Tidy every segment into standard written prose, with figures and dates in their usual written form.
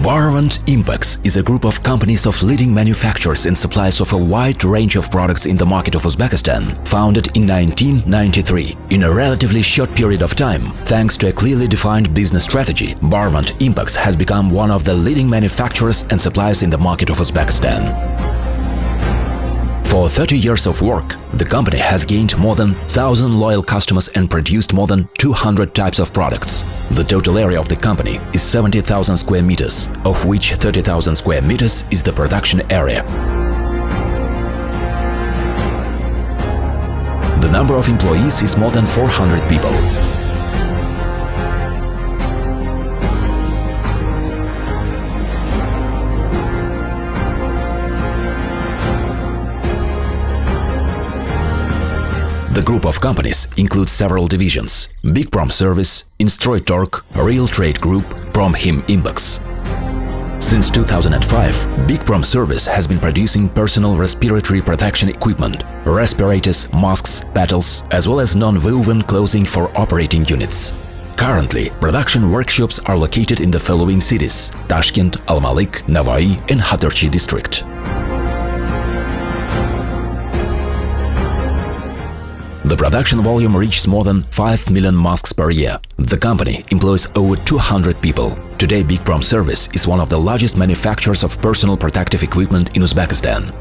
BARVENT Impex is a group of companies of leading manufacturers and suppliers of a wide range of products in the market of Uzbekistan, founded in 1993. In a relatively short period of time, thanks to a clearly defined business strategy, BARVENT Impex has become one of the leading manufacturers and suppliers in the market of Uzbekistan. For 30 years of work, the company has gained more than 1,000 loyal customers and produced more than 200 types of products. The total area of the company is 70,000 square meters, of which 30,000 square meters is the production area. The number of employees is more than 400 people. The group of companies includes several divisions: Big Prom Service, Instroytorg, Real Trade Group, Promhim Impex. Since 2005, Big Prom Service has been producing personal respiratory protection equipment, respirators, masks, petals, as well as non-woven clothing for operating units. Currently, production workshops are located in the following cities: Tashkent, Almalık, Navai and Hatorchi district. The production volume reaches more than 5 million masks per year. The company employs over 200 people. Today, Big Prom Service is one of the largest manufacturers of personal protective equipment in Uzbekistan.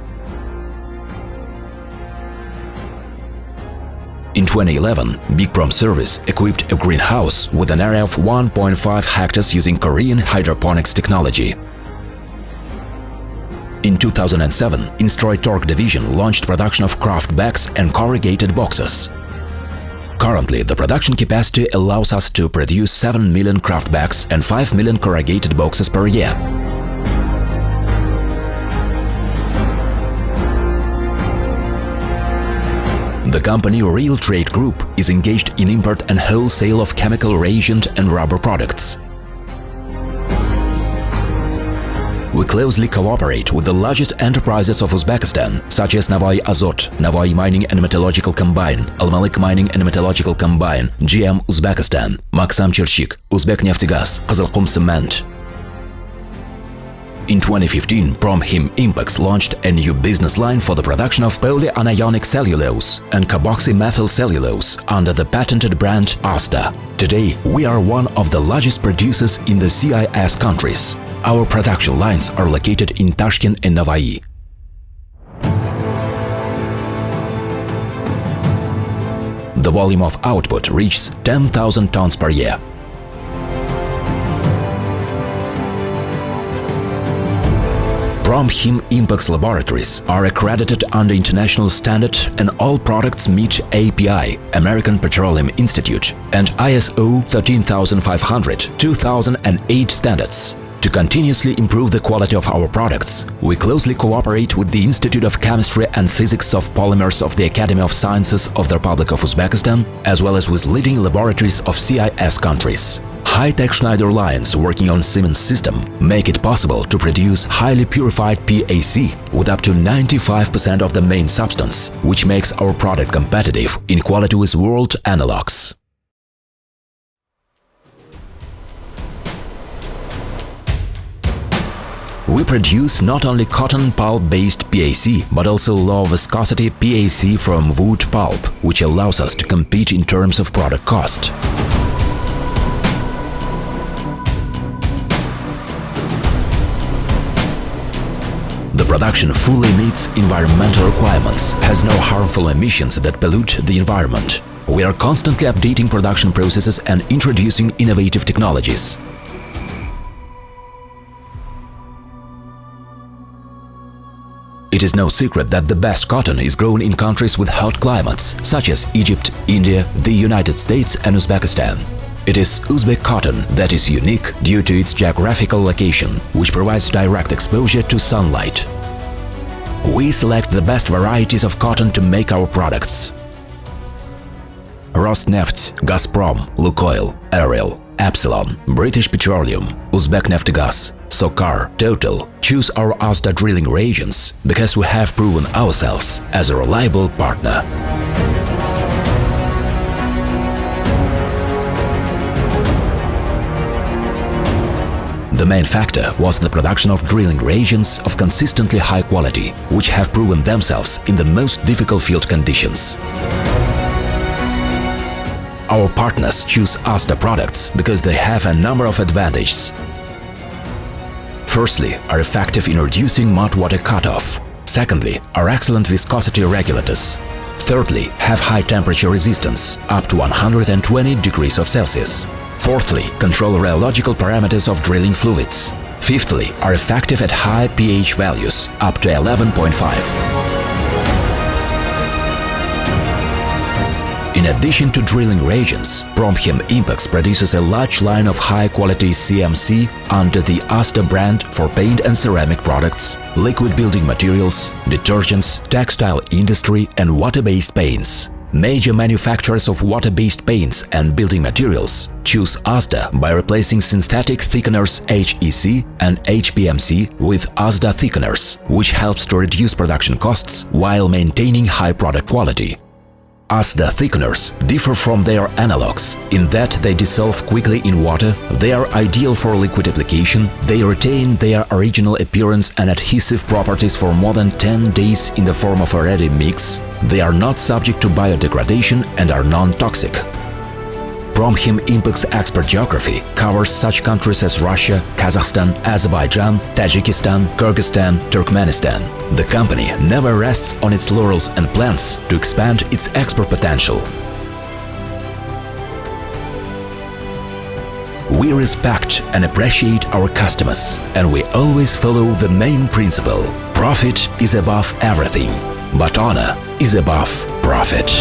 In 2011, Big Prom Service equipped a greenhouse with an area of 1.5 hectares using Korean hydroponics technology. In 2007, Instroytorg division launched production of craft bags and corrugated boxes. Currently, the production capacity allows us to produce 7 million craft bags and 5 million corrugated boxes per year. The company Real Trade Group is engaged in import and wholesale of chemical reagent and rubber products. We closely cooperate with the largest enterprises of Uzbekistan, such as Navai Azot, Navai Mining and Metallurgical Combine, Almalık Mining and Metallurgical Combine, GM Uzbekistan, Maksam Cherchik, Uzbekneftgaz, Kızılkum Cement. In 2015, Promhim Impex launched a new business line for the production of polyanionic cellulose and carboxymethyl cellulose under the patented brand Asta. Today, we are one of the largest producers in the CIS countries. Our production lines are located in Tashkent and Navai. The volume of output reaches 10,000 tons per year. Promhim Impex laboratories are accredited under international standard and all products meet API, American Petroleum Institute, and ISO 13500-2008 standards. To continuously improve the quality of our products, we closely cooperate with the Institute of Chemistry and Physics of Polymers of the Academy of Sciences of the Republic of Uzbekistan, as well as with leading laboratories of CIS countries. High-tech Schneider lines working on Siemens system make it possible to produce highly purified PAC with up to 95% of the main substance, which makes our product competitive in quality with world analogs. We produce not only cotton pulp-based PAC, but also low-viscosity PAC from wood pulp, which allows us to compete in terms of product cost. The production fully meets environmental requirements, has no harmful emissions that pollute the environment. We are constantly updating production processes and introducing innovative technologies. It is no secret that the best cotton is grown in countries with hot climates, such as Egypt, India, the United States and Uzbekistan. It is Uzbek cotton that is unique due to its geographical location, which provides direct exposure to sunlight. We select the best varieties of cotton to make our products. Rosneft, Gazprom, Lukoil, Ariel, Epsilon, British Petroleum, Uzbekneftgaz, Sokar, Total choose our Asta drilling reagents because we have proven ourselves as a reliable partner. The main factor was the production of drilling reagents of consistently high quality, which have proven themselves in the most difficult field conditions. Our partners choose ASTA products because they have a number of advantages. Firstly, are effective in reducing mud water cutoff. Secondly, are excellent viscosity regulators. Thirdly, have high temperature resistance, up to 120 degrees Celsius. Fourthly, control rheological parameters of drilling fluids. Fifthly, are effective at high pH values, up to 11.5. In addition to drilling reagents, Promchem Impex produces a large line of high-quality CMC under the ASTA brand for paint and ceramic products, liquid building materials, detergents, textile industry and water-based paints. Major manufacturers of water-based paints and building materials choose ASTA by replacing synthetic thickeners HEC and HPMC with ASTA thickeners, which helps to reduce production costs while maintaining high product quality. ASTA thickeners differ from their analogues in that they dissolve quickly in water, they are ideal for liquid application, they retain their original appearance and adhesive properties for more than 10 days in the form of a ready mix, they are not subject to biodegradation and are non-toxic. Promchem Impex export geography covers such countries as Russia, Kazakhstan, Azerbaijan, Tajikistan, Kyrgyzstan, Turkmenistan. The company never rests on its laurels and plans to expand its export potential. We respect and appreciate our customers, and we always follow the main principle: profit is above everything, but honor is above profit.